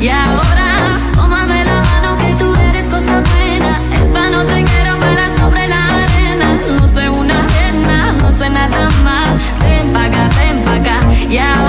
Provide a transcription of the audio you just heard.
Y ahora, tómame la mano que tú eres cosa buena. Esta noche quiero bailar sobre la arena. No sé una arena, no sé nada más. Ven pa' acá, ven pa' acá. Y ahora